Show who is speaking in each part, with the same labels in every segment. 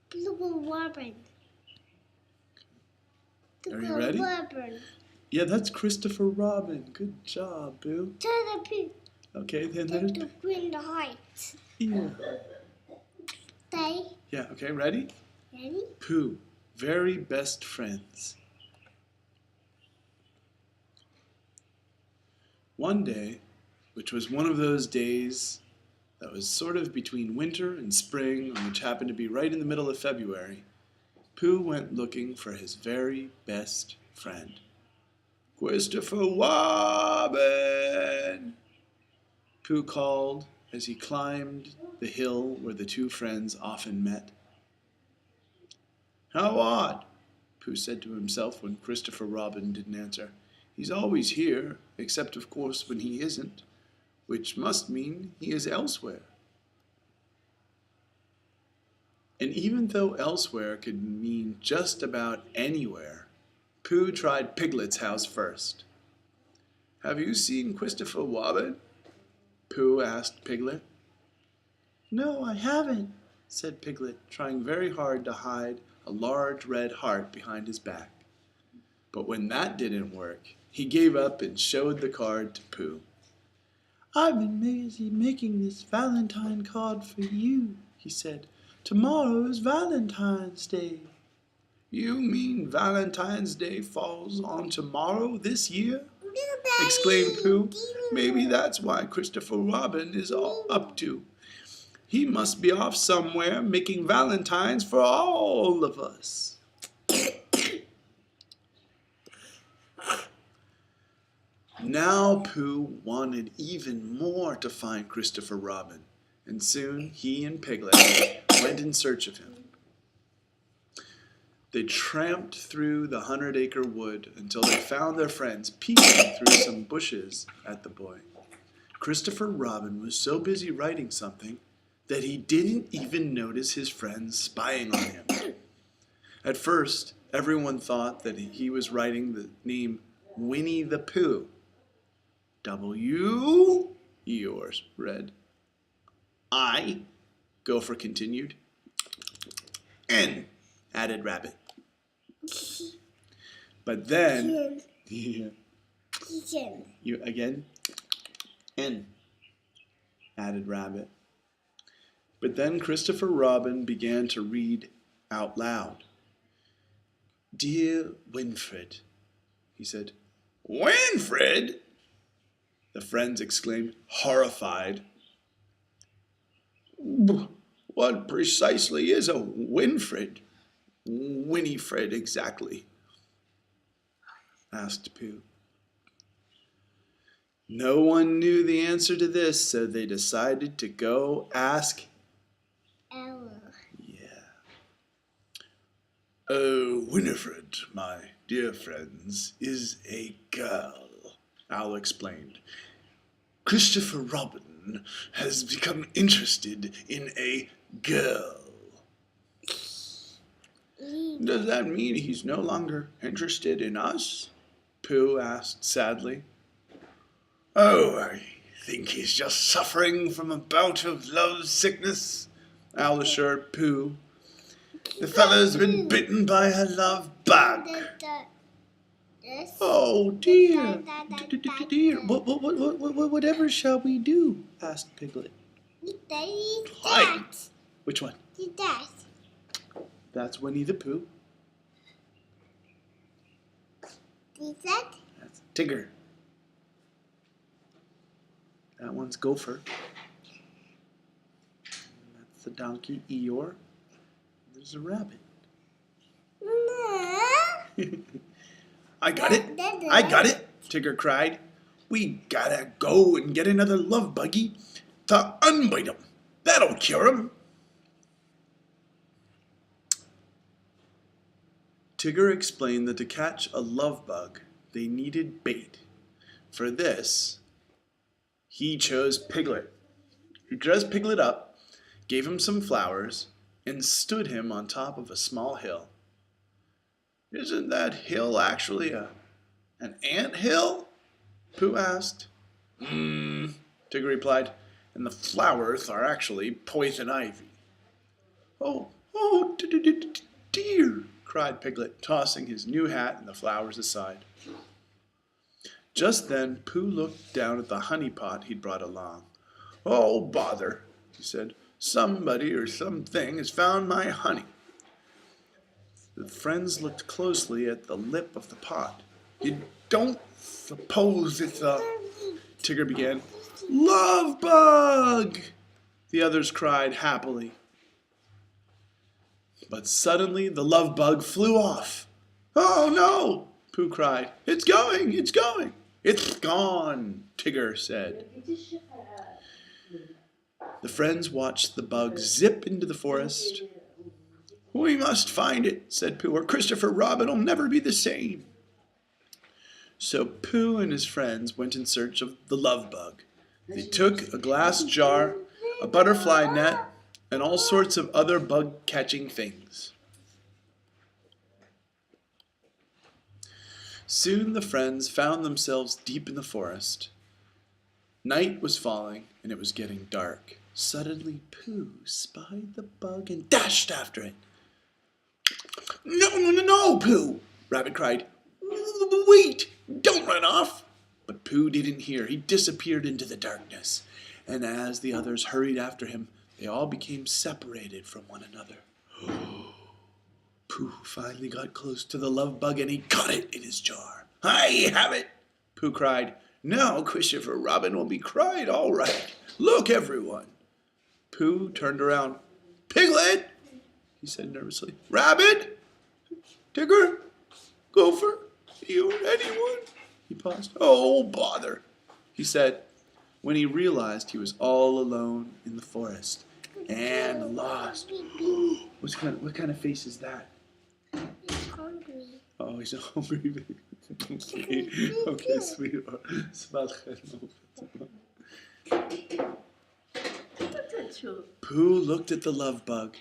Speaker 1: Blue Robin.
Speaker 2: Are you ready?
Speaker 1: Robin.
Speaker 2: Yeah, that's Christopher Robin. Good job, Pooh.
Speaker 1: To the Pooh.
Speaker 2: Okay, then there's...
Speaker 1: To Green the Heights.
Speaker 2: Yeah.
Speaker 1: Stay.
Speaker 2: Yeah, okay, ready?
Speaker 1: Ready?
Speaker 2: Pooh, very best friends. One day, which was one of those days that was sort of between winter and spring, and which happened to be right in the middle of February, Pooh went looking for his very best friend. Christopher Robin! Pooh called as he climbed the hill where the two friends often met. How odd, Pooh said to himself when Christopher Robin didn't answer. He's always here, except of course when he isn't, which must mean he is elsewhere. And even though elsewhere could mean just about anywhere, Pooh tried Piglet's house first. Have you seen Christopher Robin? Pooh asked Piglet. No, I haven't, said Piglet, trying very hard to hide a large red heart behind his back. But when that didn't work, he gave up and showed the card to Pooh. I've been busy making this Valentine card for you, he said. Tomorrow is Valentine's Day. You mean Valentine's Day falls on tomorrow this year? Exclaimed Pooh. Maybe that's why Christopher Robin is all up to. He must be off somewhere making valentines for all of us. Now Pooh wanted even more to find Christopher Robin, and soon he and Piglet went in search of him. They tramped through the 100-acre wood until they found their friends peeking through some bushes at the boy. Christopher Robin was so busy writing something that he didn't even notice his friends spying on him. At first, everyone thought that he was writing the name Winnie the Pooh. W, Eeyore read. I, Gopher continued. N, added Rabbit. But then, you again, N, added Rabbit. But then Christopher Robin began to read out loud. Dear Winfred, he said. Winfred? The friends exclaimed, horrified. What precisely is a Winfred? Winifred, exactly, asked Pooh. No one knew the answer to this, so they decided to go ask
Speaker 1: Ella.
Speaker 2: Yeah. Oh, Winifred, my dear friends, is a girl, Owl explained. Christopher Robin has become interested in a girl. Does that mean he's no longer interested in us? Pooh asked sadly. Oh, I think he's just suffering from a bout of love sickness, Owl assured Pooh. The fellow's been bitten by a love bug. Oh dear, dear. Whatever shall we do? Asked Piglet. Hi. Which one? That's Winnie the Pooh. That's Tigger. That one's Gopher. That's the donkey, Eeyore. There's a rabbit. I got it. I got it, Tigger cried. We gotta go and get another love buggy to unbite him. That'll cure him. Tigger explained that to catch a love bug, they needed bait. For this, he chose Piglet. He dressed Piglet up, gave him some flowers, and stood him on top of a small hill. Isn't that hill actually an ant hill? Pooh asked. Tigger replied, and the flowers are actually poison ivy. Oh, "Oh, dear!" cried Piglet, tossing his new hat and the flowers aside. Just then Pooh looked down at the honey pot he'd brought along. "Oh, bother," he said. "Somebody or something has found my honey." The friends looked closely at the lip of the pot. "You don't suppose it's a—" Tigger began. "Love bug!" the others cried happily. But suddenly the love bug flew off. "Oh no!" Pooh cried. "It's going! It's going!" "It's gone!" Tigger said. The friends watched the bug zip into the forest. "We must find it," said Pooh, "or Christopher Robin will never be the same." So Pooh and his friends went in search of the love bug. They took a glass jar, a butterfly net, and all sorts of other bug-catching things. Soon the friends found themselves deep in the forest. Night was falling, and it was getting dark. Suddenly Pooh spied the bug and dashed after it. "No, no, no, no, Pooh!" Rabbit cried. "Wait! Don't run off!" But Pooh didn't hear. He disappeared into the darkness. And as the others hurried after him, they all became separated from one another. Pooh finally got close to the love bug and he caught it in his jar. "I have it!" Pooh cried. "Now Christopher Robin will be cried all right. Look, everyone!" Pooh turned around. "Piglet!" he said nervously. "Rabbit! Tigger! Gopher! You anyone?" He paused. "Oh, bother," he said, when he realized he was all alone in the forest and lost. What kind of face is that?
Speaker 1: He's hungry.
Speaker 2: Oh, he's a hungry baby. Okay, sweetheart. Pooh looked at the love bug.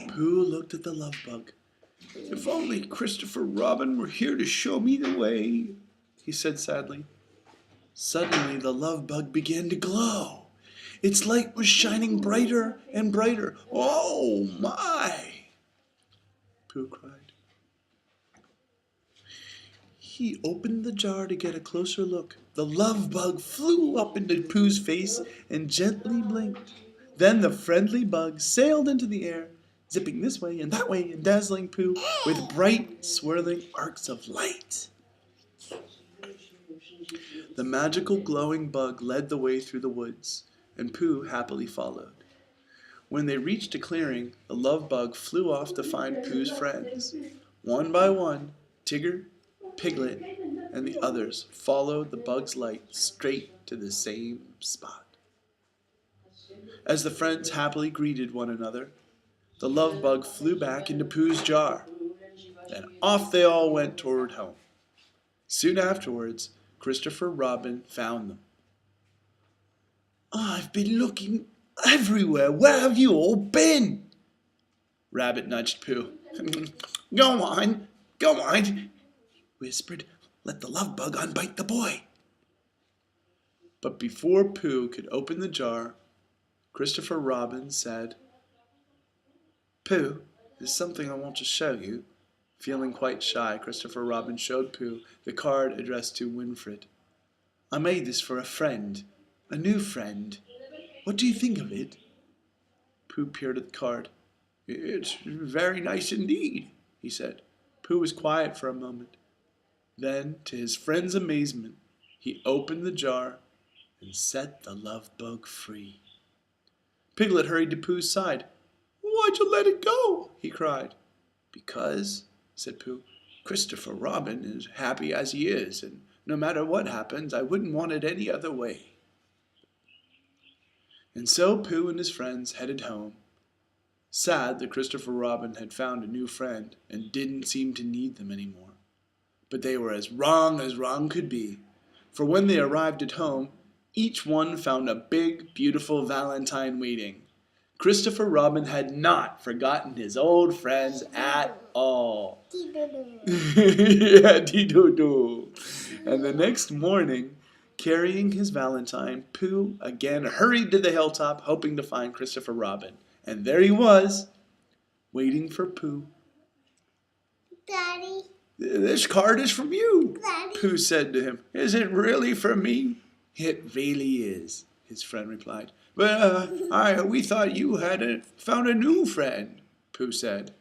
Speaker 2: Pooh looked at the love bug. "If only Christopher Robin were here to show me the way," he said sadly. Suddenly the love bug began to glow. Its light was shining brighter and brighter. "Oh my!" Pooh cried. He opened the jar to get a closer look. The love bug flew up into Pooh's face and gently blinked. Then the friendly bug sailed into the air, zipping this way and that way and dazzling Pooh with bright, swirling arcs of light. The magical glowing bug led the way through the woods, and Pooh happily followed. When they reached a clearing, the love bug flew off to find Pooh's friends. One by one, Tigger, Piglet, and the others followed the bug's light straight to the same spot. As the friends happily greeted one another, the love bug flew back into Pooh's jar. Then off they all went toward home. Soon afterwards, Christopher Robin found them. "I've been looking everywhere. Where have you all been?" Rabbit nudged Pooh. Go on, he whispered. "Let the love bug unbite the boy." But before Pooh could open the jar, Christopher Robin said, "Pooh, there's something I want to show you." Feeling quite shy, Christopher Robin showed Pooh the card addressed to Winfred. "I made this for a friend, a new friend. What do you think of it?" Pooh peered at the card. "It's very nice indeed," he said. Pooh was quiet for a moment. Then, to his friend's amazement, he opened the jar and set the love bug free. Piglet hurried to Pooh's side. "Why'd you let it go?" he cried. "Because," said Pooh, "Christopher Robin is happy as he is, and no matter what happens, I wouldn't want it any other way." And so Pooh and his friends headed home, sad that Christopher Robin had found a new friend and didn't seem to need them anymore. But they were as wrong could be, for when they arrived at home, each one found a big, beautiful Valentine waiting. Christopher Robin had not forgotten his old friends at all. Yeah, dee-do-do. And the next morning, carrying his Valentine, Pooh again hurried to the hilltop, hoping to find Christopher Robin. And there he was, waiting for Pooh.
Speaker 1: Daddy.
Speaker 2: "This card is from you,"
Speaker 1: Daddy.
Speaker 2: Pooh said to him. "Is it really for me?" "It really is," his friend replied. "But we thought you had found a new friend," Pooh said.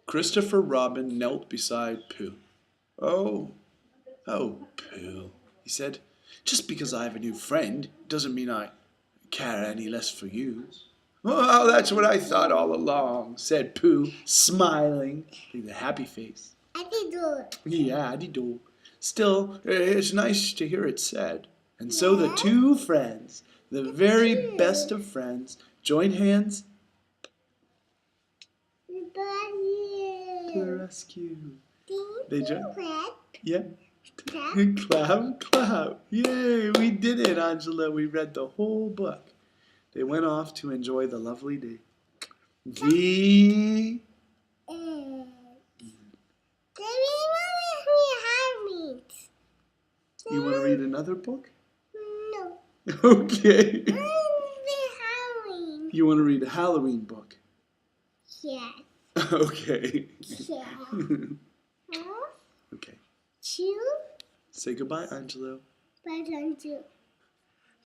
Speaker 2: Christopher Robin knelt beside Pooh. Oh, Pooh," he said. "Just because I have a new friend doesn't mean I care any less for you." "Well, that's what I thought all along," said Pooh, smiling with a happy face.
Speaker 1: I did do.
Speaker 2: Yeah, dee-do. Still, it's nice to hear it said. And so the two friends, the very best of friends, joined hands to the rescue. They joined. Yeah. Clap, clap. Yay, we did it, Angela. We read the whole book. They went off to enjoy the lovely day. The You want to read another book?
Speaker 1: No.
Speaker 2: Okay.
Speaker 1: Halloween.
Speaker 2: You want to read a Halloween book?
Speaker 1: Yes.
Speaker 2: Okay.
Speaker 1: Yeah.
Speaker 2: Okay.
Speaker 1: Two.
Speaker 2: Say goodbye, Angelo.
Speaker 1: Bye, Angelo.